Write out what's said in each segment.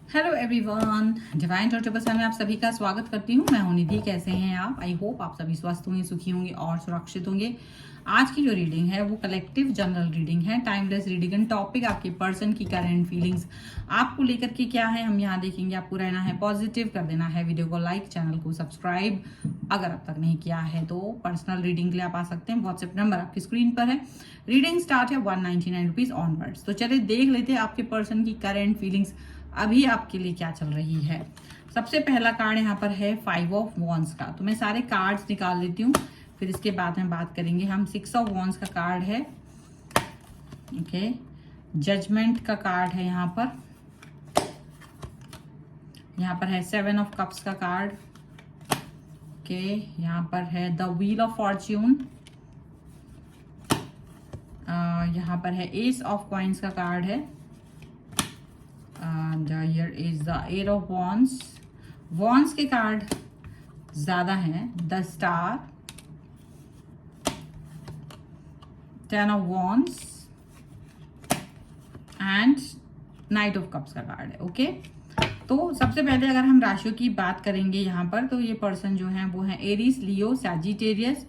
Hello everyone, divine total में आप सभी का स्वागत करती हूँ। मैं हूं निधि। कैसे हैं आप? आई होप आप सभी स्वस्थ होंगे, सुखी होंगे और सुरक्षित होंगे। आज की जो रीडिंग है वो कलेक्टिव जनरल रीडिंग है, टाइमलेस रीडिंग एंड टॉपिक आपके पर्सन की करंट फीलिंग्स आपको लेकर के क्या है हम यहाँ देखेंगे। आपको रहना है पॉजिटिव, कर देना है वीडियो को लाइक, चैनल को सब्सक्राइब अगर अब तक नहीं किया है तो। पर्सनल रीडिंग के लिए आप आ सकते हैं, व्हाट्सएप नंबर आपकी स्क्रीन पर है। रीडिंग स्टार्ट है 199 रुपीज ऑनवर्ड्स। तो चलिए देख लेते हैं आपके पर्सन की करंट फीलिंग्स अभी आपके लिए क्या चल रही है। सबसे पहला कार्ड यहाँ पर है 5 ऑफ वॉन्ड्स का। तो मैं सारे कार्ड्स निकाल लेती हूँ, फिर इसके बाद में बात करेंगे हम। 6 ऑफ वॉन्ड्स का कार्ड है, ओके। जजमेंट का कार्ड है यहाँ पर है 7 ऑफ कप्स का कार्ड, ओके। यहाँ पर है द व्हील ऑफ फॉर्च्यून। यहाँ पर है एस ऑफ कॉइन्स का कार्ड है। And here is the 8 of wands. wands के कार्ड ज्यादा हैं। The star, 10 of wands and night of cups का कार्ड है, ओके। तो सबसे पहले अगर हम राशियों की बात करेंगे यहाँ पर, तो ये पर्सन जो है वो है Aries, Leo, Sagittarius,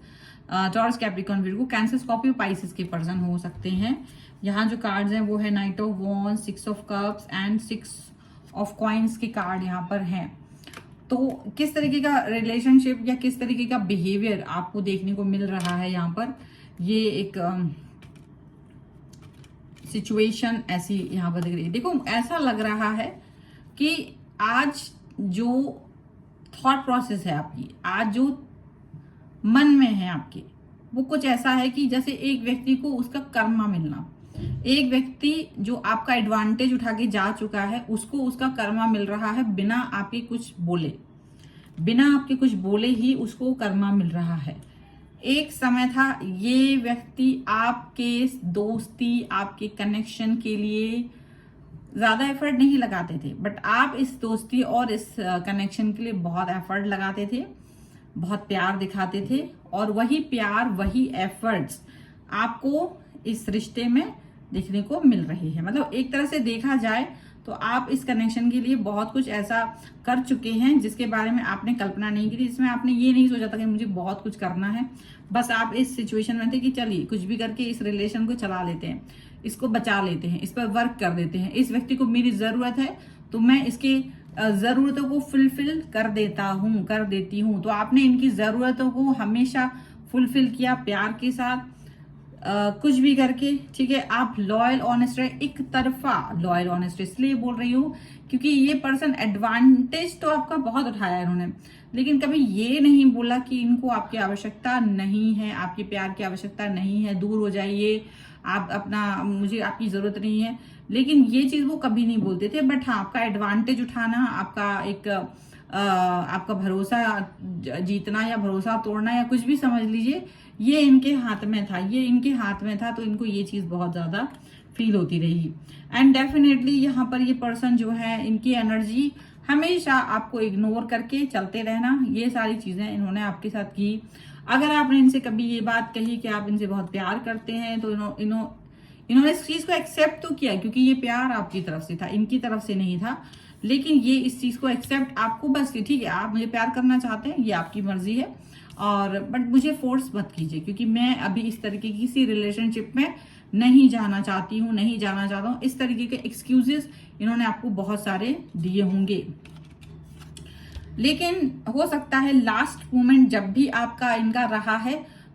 Taurus, Capricorn, Virgo, Cancer, Scorpio, Pisces के पर्सन हो सकते हैं। यहाँ जो कार्ड्स हैं वो है knight of wands, 6 of cups and 6 of coins के कार्ड यहाँ पर हैं। तो किस तरीके का रिलेशनशिप या किस तरीके का बिहेवियर आपको देखने को मिल रहा है यहाँ पर, ये एक सिचुएशन ऐसी यहाँ पर दिख रही है। देखो, ऐसा लग रहा है कि आज जो थॉट प्रोसेस है आपकी, आज जो मन में है आपके, वो कुछ ऐसा है कि जैसे एक व्यक्ति को उसका कर्मा मिलना, एक व्यक्ति जो आपका एडवांटेज उठा के जा चुका है उसको उसका कर्मा मिल रहा है बिना आपके कुछ बोले ही उसको कर्मा मिल रहा है। एक समय था ये व्यक्ति आपके दोस्ती, आपके कनेक्शन के लिए ज्यादा एफर्ट नहीं लगाते थे, बट आप इस दोस्ती और इस कनेक्शन के लिए बहुत एफर्ट लगाते थे, बहुत प्यार दिखाते थे, और वही प्यार, वही एफर्ट्स आपको इस रिश्ते में देखने को मिल रही है। मतलब एक तरह से देखा जाए तो आप इस कनेक्शन के लिए बहुत कुछ ऐसा कर चुके हैं जिसके बारे में आपने कल्पना नहीं की थी, जिसमें आपने ये नहीं सोचा था कि मुझे बहुत कुछ करना है। बस आप इस सिचुएशन में थे कि चलिए कुछ भी करके इस रिलेशन को चला लेते हैं, इसको बचा लेते हैं, इस पर वर्क कर देते हैं। इस व्यक्ति को मेरी जरूरत है तो मैं इसकी जरूरतों को फुलफिल कर देती हूँ। तो आपने इनकी जरूरतों को हमेशा फुलफिल किया प्यार के साथ, कुछ भी करके, ठीक है। आप लॉयल ऑनेस्ट रहे, एक तरफा लॉयल ऑनेस्ट। इसलिए बोल रही हूँ क्योंकि ये पर्सन एडवांटेज तो आपका बहुत उठाया इन्होंने, लेकिन कभी ये नहीं बोला कि इनको आपकी आवश्यकता नहीं है, आपके प्यार की आवश्यकता नहीं है, दूर हो जाइए, आप अपना, मुझे आपकी जरूरत नहीं है। लेकिन ये चीज वो कभी नहीं बोलते थे। बट हाँ, आपका एडवांटेज उठाना, आपका एक आपका भरोसा जीतना या भरोसा तोड़ना या कुछ भी समझ लीजिए, ये इनके हाथ में था। तो इनको ये चीज बहुत ज्यादा फील होती रही। एंड डेफिनेटली यहाँ पर ये पर्सन जो है, इनकी एनर्जी हमेशा आपको इग्नोर करके चलते रहना, ये सारी चीजें इन्होंने आपके साथ की। अगर आपने इनसे कभी ये बात कही कि आप इनसे बहुत प्यार करते हैं, तो इन्होंने इस चीज को एक्सेप्ट तो किया, क्योंकि ये प्यार आपकी तरफ से था, इनकी तरफ से नहीं था। लेकिन ये इस चीज को एक्सेप्ट, आपको बस ठीक है, आप मुझे प्यार करना चाहते हैं, ये आपकी मर्जी है, और बट मुझे फोर्स मत कीजिए, क्योंकि मैं अभी इस तरीके की किसी रिलेशनशिप में नहीं जाना चाहता हूँ। इस तरीके के एक्सक्यूजेस इन्होंने आपको बहुत सारे दिए होंगे। लेकिन हो सकता है लास्ट मोमेंट जब भी आपका इनका रहा है,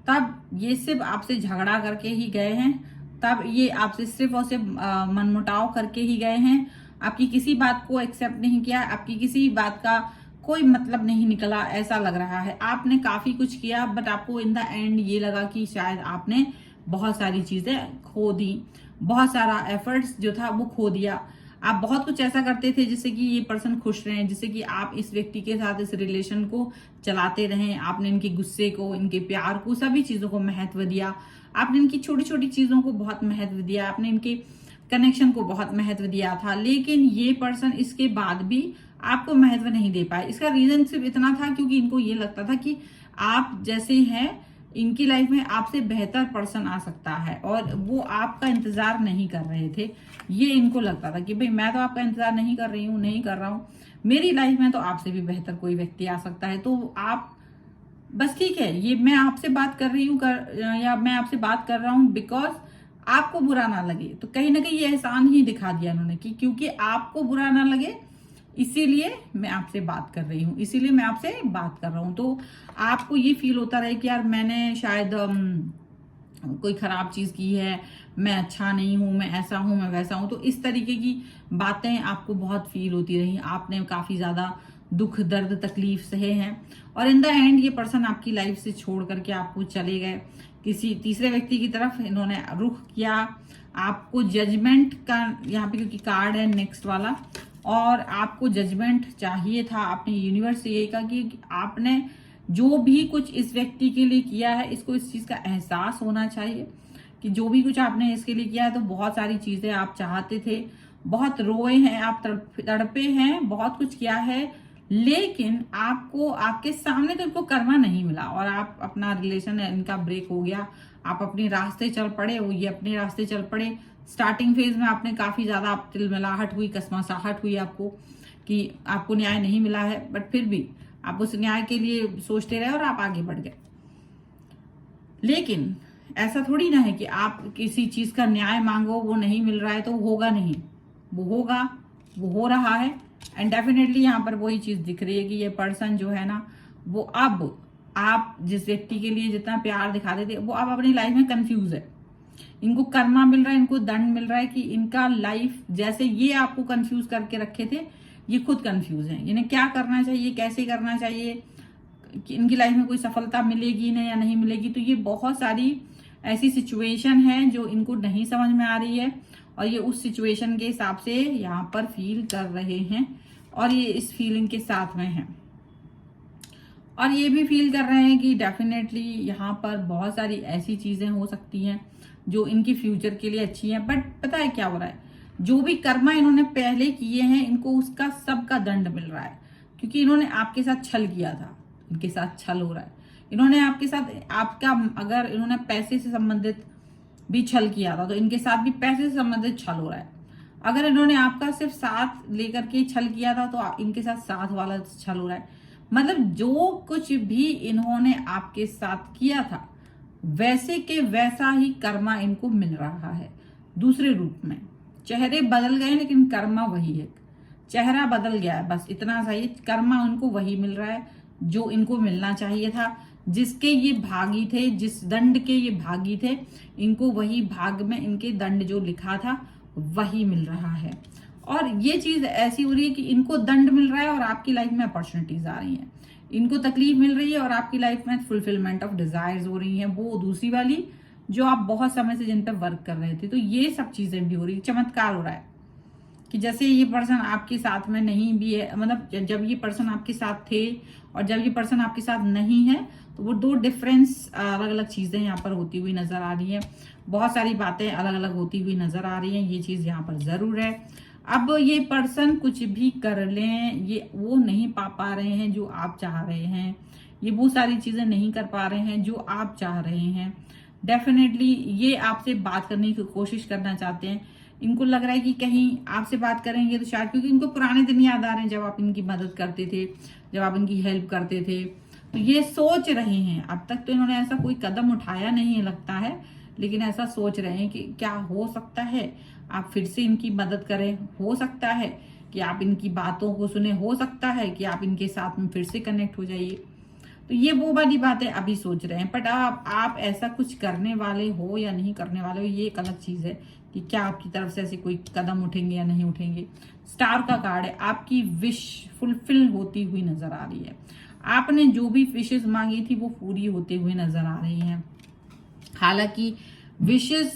तब ये सिर्फ आपसे झगड़ा करके ही गए हैं, तब ये आपसे सिर्फ और सिर्फ मनमुटाव करके ही गए हैं। आपकी किसी बात को एक्सेप्ट नहीं किया, आपकी किसी बात का कोई मतलब नहीं निकला, ऐसा लग रहा है। आपने काफी कुछ किया, बट आपको इन द एंड ये लगा कि शायद आपने बहुत सारी चीजें खो दी, बहुत सारा एफर्ट्स जो था वो खो दिया। आप बहुत कुछ ऐसा करते थे जिससे कि ये पर्सन खुश रहें, जिससे कि आप इस व्यक्ति के साथ इस रिलेशन को चलाते रहें। आपने इनके गुस्से को, इनके प्यार को, सभी चीजों को महत्व दिया। आपने इनकी छोटी छोटी चीजों को बहुत महत्व दिया, आपने इनके कनेक्शन को बहुत महत्व दिया था। लेकिन ये पर्सन इसके बाद भी आपको महत्व नहीं दे पाए। इसका रीजन सिर्फ इतना था क्योंकि इनको ये लगता था कि आप जैसे हैं इनकी लाइफ में आपसे बेहतर पर्सन आ सकता है और वो आपका इंतजार नहीं कर रहे थे। ये इनको लगता था कि भाई मैं तो आपका इंतजार नहीं कर रही हूँ, नहीं कर रहा हूँ, मेरी लाइफ में तो आपसे भी बेहतर कोई व्यक्ति आ सकता है। तो आप बस ठीक है, ये मैं आपसे बात कर रही हूँ या मैं आपसे बात कर रहा हूँ बिकॉज आपको बुरा ना लगे। तो कहीं ना कहीं ये एहसान ही दिखा दिया उन्होंने कि क्योंकि आपको बुरा ना लगे इसीलिए मैं आपसे बात कर रही हूँ, इसीलिए मैं आपसे बात कर रहा हूँ। तो आपको ये फील होता रहे कि यार मैंने शायद कोई खराब चीज की है, मैं अच्छा नहीं हूं, मैं ऐसा हूं, मैं वैसा हूं। तो इस तरीके की बातें आपको बहुत फील होती रही, आपने काफी ज्यादा दुख दर्द तकलीफ सहे हैं और इन द एंड ये पर्सन आपकी लाइफ से छोड़ करके आपको चले गए, किसी तीसरे व्यक्ति की तरफ इन्होंने रुख किया। आपको जजमेंट का यहाँ पे क्योंकि कार्ड है नेक्स्ट वाला, और आपको जजमेंट चाहिए था। आपने यूनिवर्स से यही कहा कि आपने जो भी कुछ इस व्यक्ति के लिए किया है इसको इस चीज का एहसास होना चाहिए कि जो भी कुछ आपने इसके लिए किया है तो बहुत सारी चीजें आप चाहते थे, बहुत रोए हैं आप, तड़पे हैं, बहुत कुछ किया है, लेकिन आपको आपके सामने तो इनको कर्मा नहीं मिला और आप अपना रिलेशन इनका ब्रेक हो गया, आप अपने रास्ते चल पड़े, वो ये अपने रास्ते चल पड़े। स्टार्टिंग फेज में आपने काफी ज्यादा आप तिलमिलाहट हुई, कसमसाहट हुई आपको कि आपको न्याय नहीं मिला है, बट फिर भी आप उस न्याय के लिए सोचते रहे और आप आगे बढ़ गए। लेकिन ऐसा थोड़ी ना है कि आप किसी चीज का न्याय मांगो, वो नहीं मिल रहा है तो होगा नहीं, वो होगा, वो हो रहा है। एंड डेफिनेटली यहाँ पर वही चीज दिख रही है कि ये पर्सन जो है ना, वो अब आप जिस व्यक्ति के लिए जितना प्यार दिखाते थे वो अब अपनी लाइफ में कंफ्यूज है। इनको कर्मा मिल रहा है, इनको दंड मिल रहा है कि इनका लाइफ जैसे ये आपको कंफ्यूज करके रखे थे, ये खुद कंफ्यूज है। इन्हें क्या करना चाहिए, कैसे करना चाहिए, कि इनकी लाइफ में कोई सफलता मिलेगी ना या नहीं मिलेगी। तो ये बहुत सारी ऐसी सिचुएशन है जो इनको नहीं समझ में आ रही है और ये उस सिचुएशन के हिसाब से यहाँ पर फील कर रहे हैं और ये इस फीलिंग के साथ में है। और ये भी फील कर रहे हैं कि डेफिनेटली यहाँ पर बहुत सारी ऐसी चीजें हो सकती हैं जो इनकी फ्यूचर के लिए अच्छी हैं। बट पता है क्या हो रहा है, जो भी कर्मा इन्होंने पहले किए हैं इनको उसका सबका दंड मिल रहा है, क्योंकि इन्होंने आपके साथ छल किया था, इनके साथ छल हो रहा है। इन्होंने आपके साथ आपका अगर इन्होंने पैसे से संबंधित भी छल किया था तो इनके साथ भी पैसे से संबंधित छल हो रहा है। अगर इन्होंने आपका सिर्फ साथ लेकर के छल किया था तो इनके साथ साथ वाला छल हो रहा है। मतलब जो कुछ भी इन्होंने आपके साथ किया था वैसे के वैसा ही कर्मा इनको मिल रहा है दूसरे रूप में। चेहरे बदल गए लेकिन कर्मा वही है, चेहरा बदल गया है, बस इतना सही। कर्मा उनको वही मिल रहा है जो इनको मिलना चाहिए था, जिसके ये भागी थे, जिस दंड के ये भागी थे, इनको वही भाग में इनके दंड जो लिखा था वही मिल रहा है। और ये चीज ऐसी हो रही है कि इनको दंड मिल रहा है और आपकी लाइफ में अपॉर्चुनिटीज आ रही हैं। इनको तकलीफ मिल रही है और आपकी लाइफ में फुलफिलमेंट ऑफ डिजायर्स हो रही हैं, वो दूसरी वाली जो आप बहुत समय से जिन पे वर्क कर रहे थे। तो ये सब चीजें भी हो रही है, चमत्कार हो रहा है कि जैसे ये पर्सन आपके साथ में नहीं भी है, मतलब जब ये पर्सन आपके साथ थे और जब ये पर्सन आपके साथ नहीं है तो वो दो डिफरेंस अलग अलग चीजें यहाँ पर होती हुई नजर आ रही है, बहुत सारी बातें अलग अलग होती हुई नजर आ रही हैं। ये चीज यहाँ पर जरूर है। अब ये पर्सन कुछ भी कर लें, ये वो नहीं पा रहे हैं जो आप चाह रहे हैं, ये वो सारी चीजें नहीं कर पा रहे हैं जो आप चाह रहे हैं। डेफिनेटली ये आपसे बात करने की कोशिश करना चाहते हैं। इनको लग रहा है कि कहीं आपसे बात करेंगे तो शायद, क्योंकि इनको पुराने दिन याद आ रहे हैं जब आप इनकी मदद करते थे, जब आप इनकी हेल्प करते थे। तो ये सोच रहे हैं, अब तक तो इन्होंने ऐसा कोई कदम उठाया नहीं लगता है, लेकिन ऐसा सोच रहे हैं कि क्या हो सकता है आप फिर से इनकी मदद करें, हो सकता है कि आप इनकी बातों को सुने, हो सकता है कि आप इनके साथ में फिर से कनेक्ट हो जाइए। तो ये वो वाली बातें अभी सोच रहे हैं। बट आप ऐसा कुछ करने वाले हो या नहीं करने वाले हो ये एक अलग चीज है कि क्या आपकी तरफ से ऐसे कोई कदम उठेंगे या नहीं उठेंगे। स्टार का कार्ड है, आपकी विश फुलफिल होती हुई नजर आ रही है। आपने जो भी विशेष मांगी थी वो पूरी होते हुए नजर आ रही हैं। हालांकि विशेष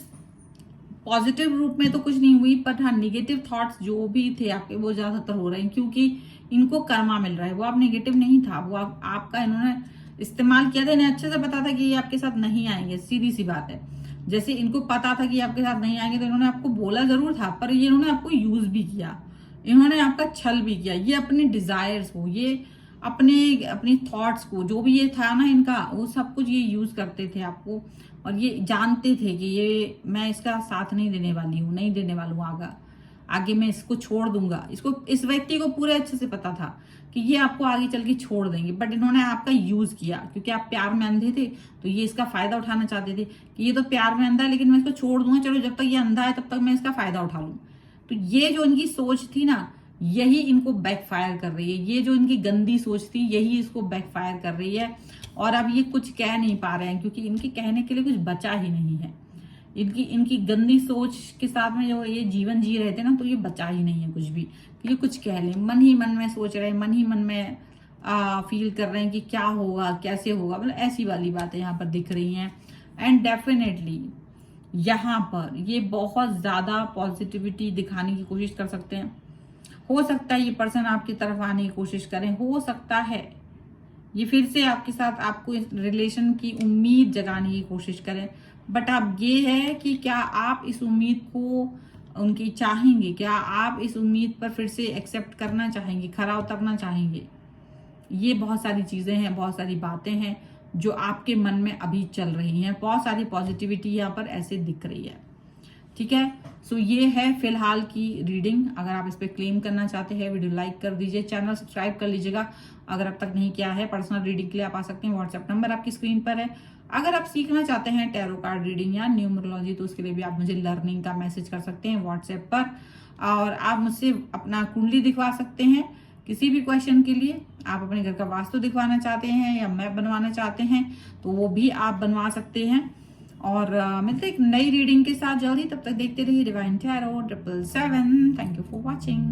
पॉजिटिव रूप में तो कुछ नहीं हुई, बट हाँ नेगेटिव थॉट्स जो भी थे आपके वो ज्यादातर हो रहे हैं, क्योंकि इनको कर्मा मिल रहा है। वो आप नेगेटिव नहीं था, वो आपका इन्होंने इस्तेमाल किया था। इन्हें अच्छे से पता था कि ये आपके साथ नहीं आएंगे, सीधी सी बात है। जैसे इनको पता था कि आपके साथ नहीं आएंगे तो इन्होंने आपको बोला जरूर था, पर ये इन्होंने आपको यूज भी किया, इन्होंने आपका छल भी किया। ये अपने डिजायर्स हो, ये अपनी थॉट्स को, जो भी ये था ना इनका, वो सब कुछ ये यूज करते थे आपको, और ये जानते थे कि ये मैं इसका साथ नहीं देने वाली हूँ, नहीं देने वाला हूँ आगे मैं इसको छोड़ दूंगा। इसको, इस व्यक्ति को पूरे अच्छे से पता था कि ये आपको आगे चल के छोड़ देंगे, बट इन्होंने आपका यूज किया क्योंकि आप प्यार में अंधे थे, तो ये इसका फायदा उठाना चाहते थे कि ये तो प्यार में अंधा है लेकिन मैं इसको छोड़ दूंगा, चलो जब तक ये अंधा है तब तक मैं इसका फायदा उठा लूं। तो ये जो इनकी सोच थी ना, यही इनको बैकफायर कर रही है। ये जो इनकी गंदी सोच थी यही इसको बैकफायर कर रही है। और अब ये कुछ कह नहीं पा रहे हैं क्योंकि इनके कहने के लिए कुछ बचा ही नहीं है। इनकी गंदी सोच के साथ में जो ये जीवन जी रहे थे ना, तो ये बचा ही नहीं है कुछ भी। ये कुछ कह ले, मन ही मन में सोच रहे हैं, मन ही मन में फील कर रहे हैं कि क्या होगा, कैसे होगा, मतलब ऐसी वाली बातें यहाँ पर दिख रही हैं। एंड डेफिनेटली यहाँ पर ये बहुत ज्यादा पॉजिटिविटी दिखाने की कोशिश कर सकते हैं। हो सकता है ये पर्सन आपकी तरफ आने की कोशिश करें, हो सकता है ये फिर से आपके साथ आपको इस रिलेशन की उम्मीद जगाने की कोशिश करें। बट अब ये है कि क्या आप इस उम्मीद को उनकी चाहेंगे, क्या आप इस उम्मीद पर फिर से एक्सेप्ट करना चाहेंगे, खरा उतरना चाहेंगे। ये बहुत सारी चीजें हैं, बहुत सारी बातें हैं जो आपके मन में अभी चल रही हैं। बहुत सारी पॉजिटिविटी यहाँ पर ऐसे दिख रही है। ठीक है, सो ये है फिलहाल की रीडिंग। अगर आप इस पे क्लेम करना चाहते हैं, वीडियो लाइक कर दीजिए, चैनल सब्सक्राइब कर लीजिएगा अगर अब तक नहीं किया है। पर्सनल रीडिंग के लिए आप आ सकते हैं, व्हाट्सएप नंबर आपकी स्क्रीन पर है। अगर आप सीखना चाहते हैं टैरो कार्ड रीडिंग या न्यूमरोलॉजी, तो उसके लिए भी आप मुझे लर्निंग का मैसेज कर सकते हैं व्हाट्सएप पर, और आप मुझसे अपना कुंडली दिखवा सकते हैं किसी भी क्वेश्चन के लिए। आप अपने घर का वास्तु दिखवाना चाहते हैं या मैप बनवाना चाहते हैं तो वो भी आप बनवा सकते हैं। और मिलते एक नई रीडिंग के साथ जल्दी, तब तक देखते रहिए divine tarot 777। Thank you for watching.